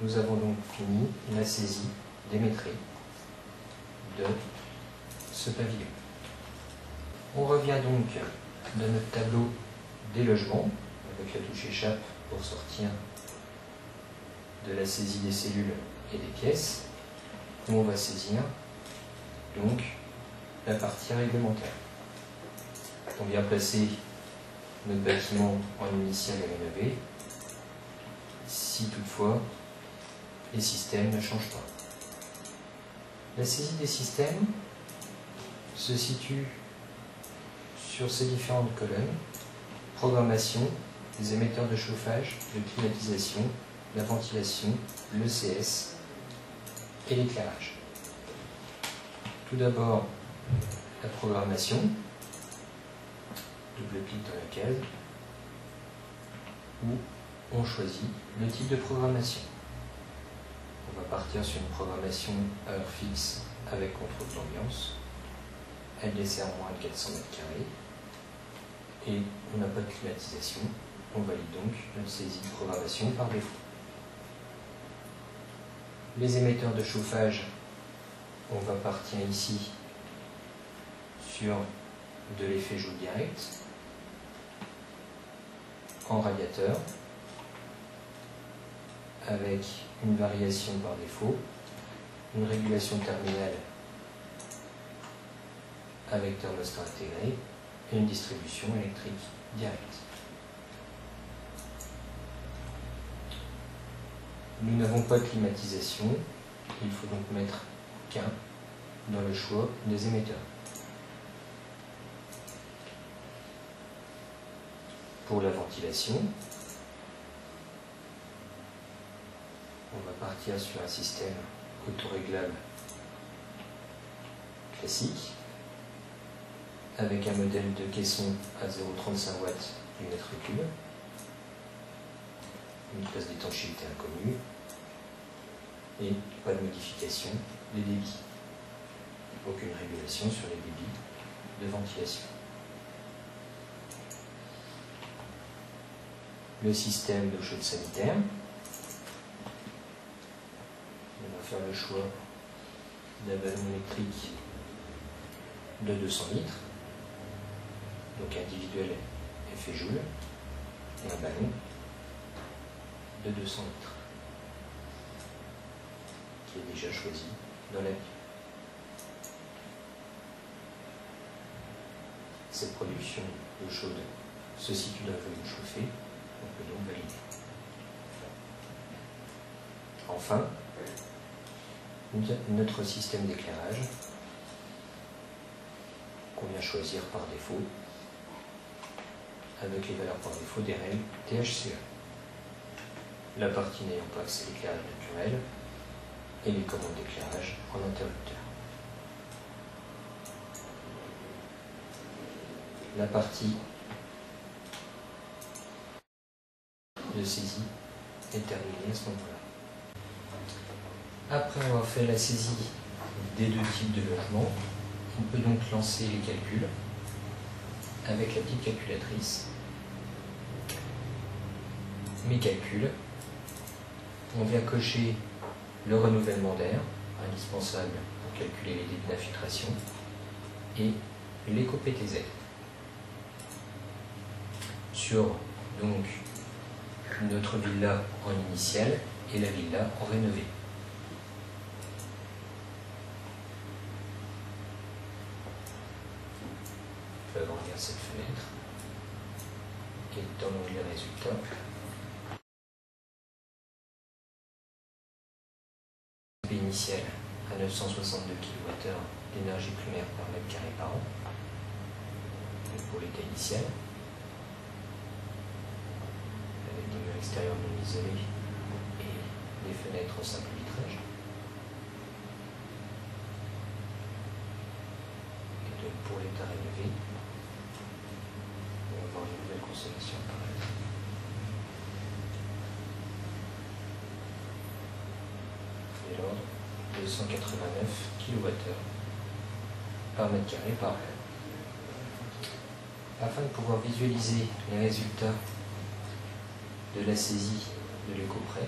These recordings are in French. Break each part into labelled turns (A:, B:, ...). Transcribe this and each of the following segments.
A: nous avons donc fini la saisie des métries de ce pavillon. On revient donc dans notre tableau des logements, avec la touche échappe pour sortir de la saisie des cellules et des pièces, où on va saisir donc la partie réglementaire. On vient placer notre bâtiment en initial et rénové, si toutefois les systèmes ne changent pas. La saisie des systèmes se situe sur ces différentes colonnes: programmation, les émetteurs de chauffage, de climatisation, la ventilation, l'ECS et l'éclairage. Tout d'abord, la programmation, double-clic dans la case, où on choisit le type de programmation. On va partir sur une programmation heure fixe avec contrôle d'ambiance. Elle dessert moins de 400 m². Et on n'a pas de climatisation. On valide donc notre saisie de programmation par défaut. Les émetteurs de chauffage, on va partir ici sur de l'effet joule direct en radiateur, avec une variation par défaut, une régulation terminale avec thermostat intégré et une distribution électrique directe. Nous n'avons pas de climatisation, il faut donc mettre qu'un dans le choix des émetteurs. Pour la ventilation, on va partir sur un système autoréglable classique avec un modèle de caisson à 0,35 watts du mètre cube, une classe d'étanchéité inconnue et pas de modification des débits. Aucune régulation sur les débits de ventilation. Le système d'eau chaude sanitaire. On va faire le choix d'un ballon électrique de 200 litres, donc individuel effet joule, et un ballon de 200 litres, qui est déjà choisi dans la vie. Cette production d'eau chaude se situe dans le volume chauffé, on peut donc valider. Enfin, notre système d'éclairage qu'on vient choisir par défaut avec les valeurs par défaut des règles THCE. La partie n'ayant pas accès à l'éclairage naturel et les commandes d'éclairage en interrupteur. La partie de saisie est terminée à ce moment-là. Après avoir fait la saisie des deux types de logements, on peut donc lancer les calculs avec la petite calculatrice. Mes calculs, on vient cocher le renouvellement d'air, indispensable pour calculer les débits d'infiltration, et l'éco-PTZ. Sur donc notre villa en initial et la villa en rénové. Je vais agrandir cette fenêtre et dans l'onglet résultats, initial à 962 kWh d'énergie primaire par mètre carré par an, donc pour l'état initial, avec des murs extérieurs non isolés et des fenêtres en simple vitrage. Et donc pour l'état rénové, on va avoir une nouvelle consommation apparaître. Et l'ordre de 189 kWh par mètre carré par an. Afin de pouvoir visualiser les résultats de la saisie de l'éco-prêt,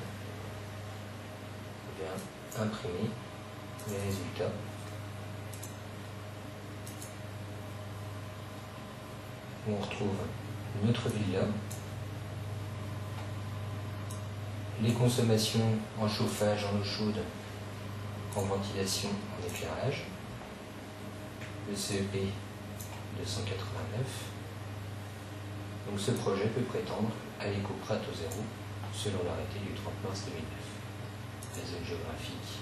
A: vient imprimer les résultats. On retrouve notre villa, les consommations en chauffage, en eau chaude, en ventilation, en éclairage, le CEP de 189. Donc ce projet peut prétendre à l'éco-Prato 0 selon l'arrêté du 30 mars 2009. La zone géographique,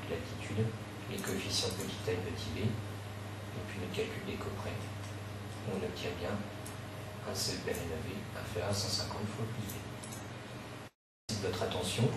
A: latitude, les coefficients petit a et petit b, et puis le calcul des coprets. On obtient bien un CEP rénové inférieur à 150 fois plus b. Merci de votre attention.